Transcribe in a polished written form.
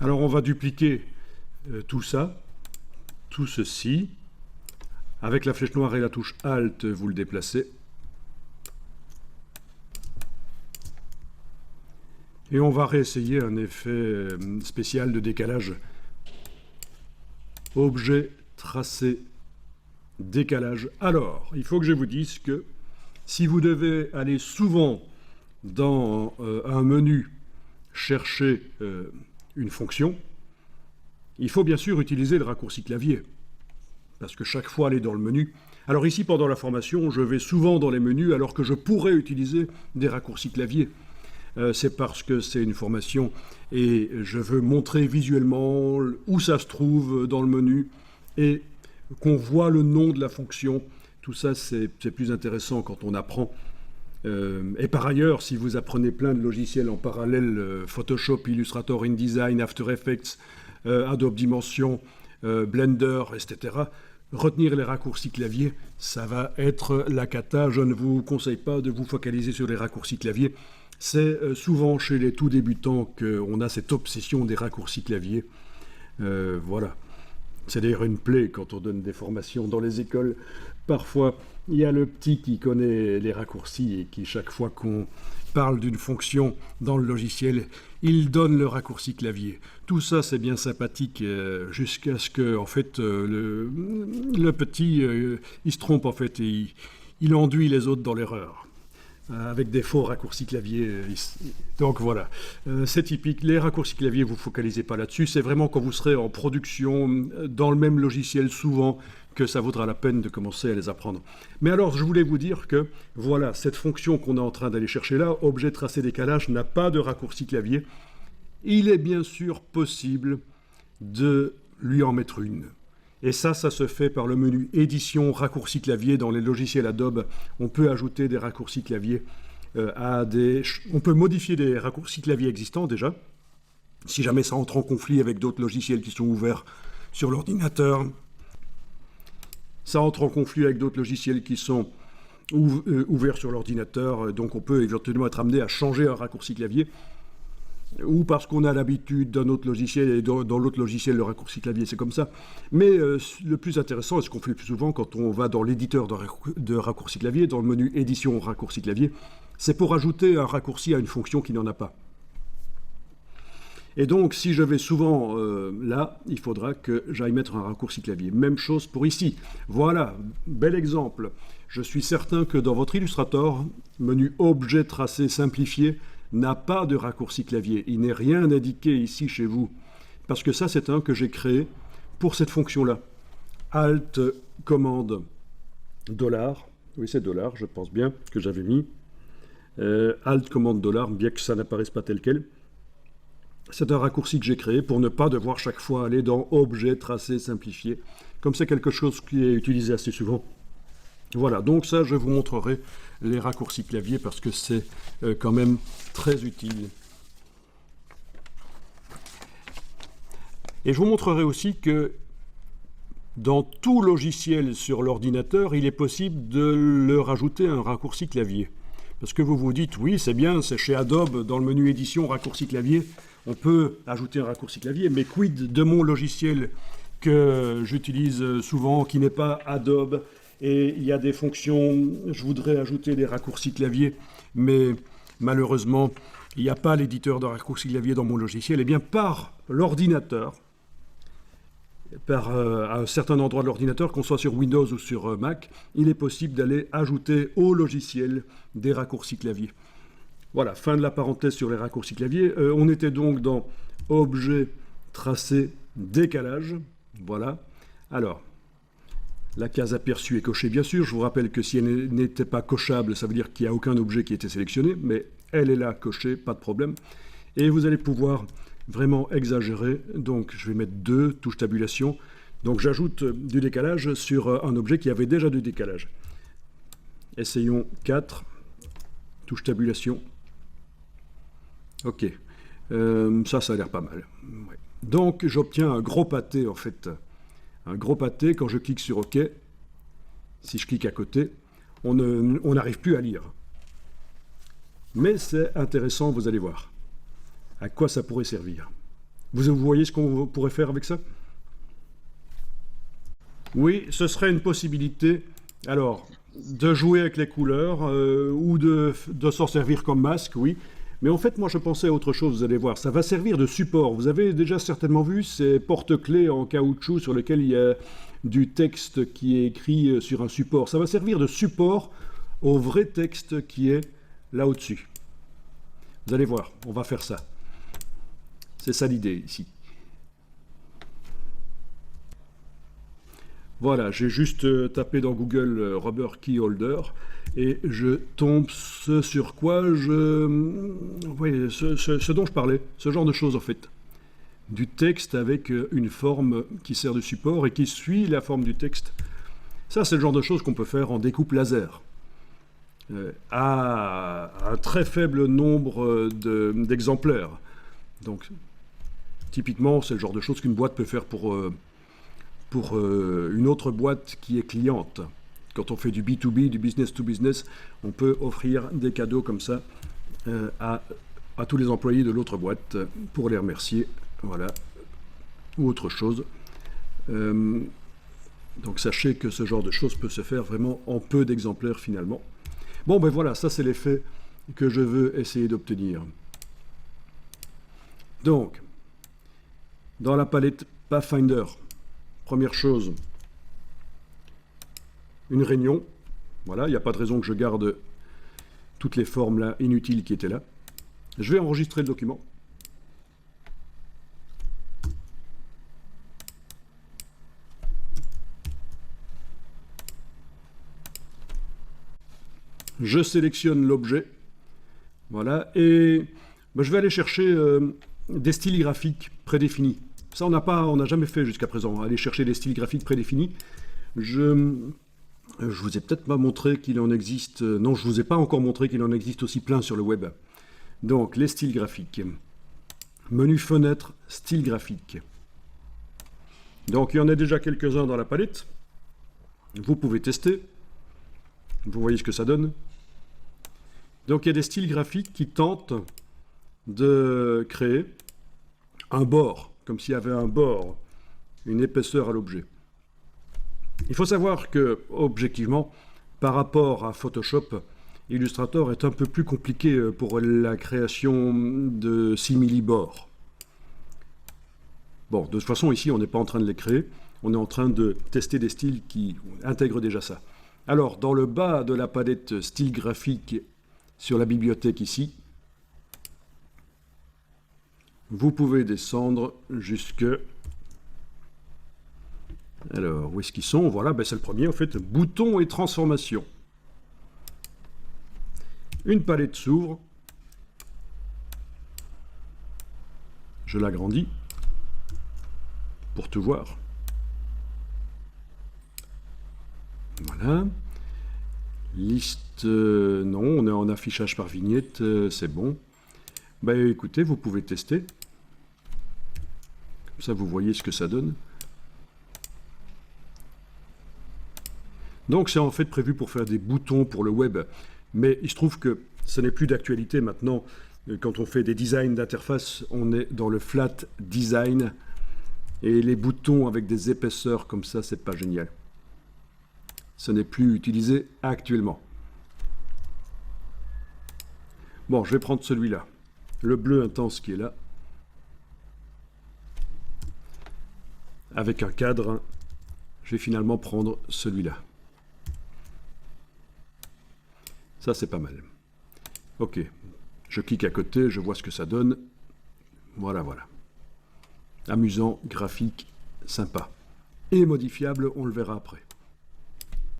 Alors on va dupliquer tout ça, tout ceci. Avec la flèche noire et la touche Alt, vous le déplacez. Et on va réessayer un effet spécial de décalage. Objet, tracé, décalage. Alors, il faut que je vous dise que si vous devez aller souvent dans un menu chercher une fonction, il faut bien sûr utiliser le raccourci clavier. Parce que chaque fois aller dans le menu. Alors ici, pendant la formation, je vais souvent dans les menus alors que je pourrais utiliser des raccourcis clavier. C'est parce que c'est une formation et je veux montrer visuellement où ça se trouve dans le menu et qu'on voit le nom de la fonction. Tout ça, c'est plus intéressant quand on apprend. Et par ailleurs, si vous apprenez plein de logiciels en parallèle, Photoshop, Illustrator, InDesign, After Effects, Adobe Dimension, Blender, etc., retenir les raccourcis clavier, ça va être la cata. Je ne vous conseille pas de vous focaliser sur les raccourcis clavier. C'est souvent chez les tout débutants qu'on a cette obsession des raccourcis clavier. Voilà. C'est d'ailleurs une plaie quand on donne des formations dans les écoles. Parfois, il y a le petit qui connaît les raccourcis et qui, chaque fois qu'on parle d'une fonction dans le logiciel, il donne le raccourci clavier. Tout ça, c'est bien sympathique jusqu'à ce que, en fait, le petit, il se trompe, en fait, et il enduit les autres dans l'erreur. Avec des faux raccourcis clavier. Donc voilà, c'est typique. Les raccourcis clavier, vous ne focalisez pas là-dessus. C'est vraiment quand vous serez en production, dans le même logiciel souvent, que ça vaudra la peine de commencer à les apprendre. Mais alors, je voulais vous dire que, voilà, cette fonction qu'on est en train d'aller chercher là, objet tracé décalage, n'a pas de raccourci clavier. Il est bien sûr possible de lui en mettre une. Et ça se fait par le menu édition, raccourci clavier. Dans les logiciels Adobe, on peut ajouter des raccourcis clavier on peut modifier des raccourcis clavier existants déjà, si jamais ça entre en conflit avec d'autres logiciels qui sont ouverts sur l'ordinateur. Ça entre en conflit avec d'autres logiciels qui sont ouverts sur l'ordinateur, donc on peut éventuellement être amené à changer un raccourci clavier. Ou parce qu'on a l'habitude d'un autre logiciel et dans l'autre logiciel, le raccourci clavier, c'est comme ça. Mais le plus intéressant, et ce qu'on fait le plus souvent quand on va dans l'éditeur de raccourci clavier, dans le menu édition raccourci clavier, c'est pour ajouter un raccourci à une fonction qui n'en a pas. Et donc, si je vais souvent là, il faudra que j'aille mettre un raccourci clavier. Même chose pour ici. Voilà, bel exemple. Je suis certain que dans votre Illustrator, menu objet tracé simplifié, n'a pas de raccourci clavier. Il n'est rien indiqué ici chez vous. Parce que ça, c'est un que j'ai créé pour cette fonction-là. Alt, commande, $. Oui, c'est $, je pense bien que j'avais mis. Alt, commande, $, bien que ça n'apparaisse pas tel quel. C'est un raccourci que j'ai créé pour ne pas devoir chaque fois aller dans objet, tracé, simplifié. Comme c'est quelque chose qui est utilisé assez souvent. Voilà, donc ça, je vous montrerai les raccourcis clavier parce que c'est quand même très utile. Et je vous montrerai aussi que dans tout logiciel sur l'ordinateur, il est possible de leur ajouter un raccourci clavier. Parce que vous vous dites, oui, c'est bien, c'est chez Adobe, dans le menu édition, raccourci clavier, on peut ajouter un raccourci clavier, mais quid de mon logiciel que j'utilise souvent, qui n'est pas Adobe, et il y a des fonctions, je voudrais ajouter des raccourcis clavier, mais malheureusement, il n'y a pas l'éditeur de raccourcis clavier dans mon logiciel. Et bien, par l'ordinateur, à un certain endroit de l'ordinateur, qu'on soit sur Windows ou sur Mac, il est possible d'aller ajouter au logiciel des raccourcis clavier. Voilà, fin de la parenthèse sur les raccourcis clavier. On était donc dans objet, tracé, décalage. Voilà. Alors, la case aperçue est cochée, bien sûr. Je vous rappelle que si elle n'était pas cochable, ça veut dire qu'il n'y a aucun objet qui a été sélectionné, mais elle est là cochée, pas de problème. Et vous allez pouvoir vraiment exagérer. Donc, je vais mettre 2, touche tabulation. Donc, j'ajoute du décalage sur un objet qui avait déjà du décalage. Essayons 4, touche tabulation. Ok, ça a l'air pas mal. Ouais. Donc, j'obtiens un gros pâté, en fait. Un gros pâté, quand je clique sur OK, si je clique à côté, on n'arrive plus à lire. Mais c'est intéressant, vous allez voir. À quoi ça pourrait servir? Vous voyez ce qu'on pourrait faire avec ça? Oui, ce serait une possibilité. Alors, de jouer avec les couleurs ou de s'en servir comme masque, oui. Mais en fait, moi, je pensais à autre chose, vous allez voir. Ça va servir de support. Vous avez déjà certainement vu ces porte-clés en caoutchouc sur lesquels il y a du texte qui est écrit sur un support. Ça va servir de support au vrai texte qui est là au-dessus. Vous allez voir, on va faire ça. C'est ça l'idée ici. Voilà, j'ai juste tapé dans Google Rubber Key Holder et je tombe ce sur quoi oui, ce dont je parlais, ce genre de choses en fait. Du texte avec une forme qui sert de support et qui suit la forme du texte. Ça, c'est le genre de choses qu'on peut faire en découpe laser. À un très faible nombre d'exemplaires. Donc, typiquement, c'est le genre de choses qu'une boîte peut faire pour une autre boîte qui est cliente. Quand on fait du B2B, du business to business, on peut offrir des cadeaux comme ça à tous les employés de l'autre boîte pour les remercier, voilà, ou autre chose. Donc sachez que ce genre de choses peut se faire vraiment en peu d'exemplaires finalement. Bon ben voilà, ça c'est l'effet que je veux essayer d'obtenir. Donc, dans la palette Pathfinder, première chose, une réunion. Voilà, il n'y a pas de raison que je garde toutes les formes là inutiles qui étaient là. Je vais enregistrer le document. Je sélectionne l'objet. Voilà, et ben, je vais aller chercher des styles graphiques prédéfinis. Ça, on n'a jamais fait jusqu'à présent, aller chercher des styles graphiques prédéfinis. Je vous ai peut-être pas montré qu'il en existe... non, je vous ai pas encore montré qu'il en existe aussi plein sur le web. Donc, les styles graphiques. Menu fenêtre, style graphique. Donc, il y en a déjà quelques-uns dans la palette. Vous pouvez tester. Vous voyez ce que ça donne. Donc, il y a des styles graphiques qui tentent de créer un bord, comme s'il y avait un bord, une épaisseur à l'objet. Il faut savoir que, objectivement, par rapport à Photoshop, Illustrator est un peu plus compliqué pour la création de simili-bords. Bon, de toute façon, ici, on n'est pas en train de les créer, on est en train de tester des styles qui intègrent déjà ça. Alors, dans le bas de la palette style graphique sur la bibliothèque ici, vous pouvez descendre jusque... Alors, où est-ce qu'ils sont? Voilà, ben c'est le premier, en fait, boutons et transformation. Une palette s'ouvre. Je l'agrandis pour tout voir. Voilà. Liste, non, on est en affichage par vignette, c'est bon. Ben écoutez, vous pouvez tester. Comme ça, vous voyez ce que ça donne. Donc c'est en fait prévu pour faire des boutons pour le web, mais il se trouve que ce n'est plus d'actualité maintenant. Quand on fait des designs d'interface, on est dans le flat design, et les boutons avec des épaisseurs comme ça, c'est pas génial. Ce n'est plus utilisé actuellement. Bon, je vais prendre celui-là, le bleu intense qui est là, avec un cadre. Je vais finalement prendre celui-là. Ça, c'est pas mal. Ok, je clique à côté, je vois ce que ça donne. Voilà, voilà. Amusant, graphique, sympa. Et modifiable, on le verra après.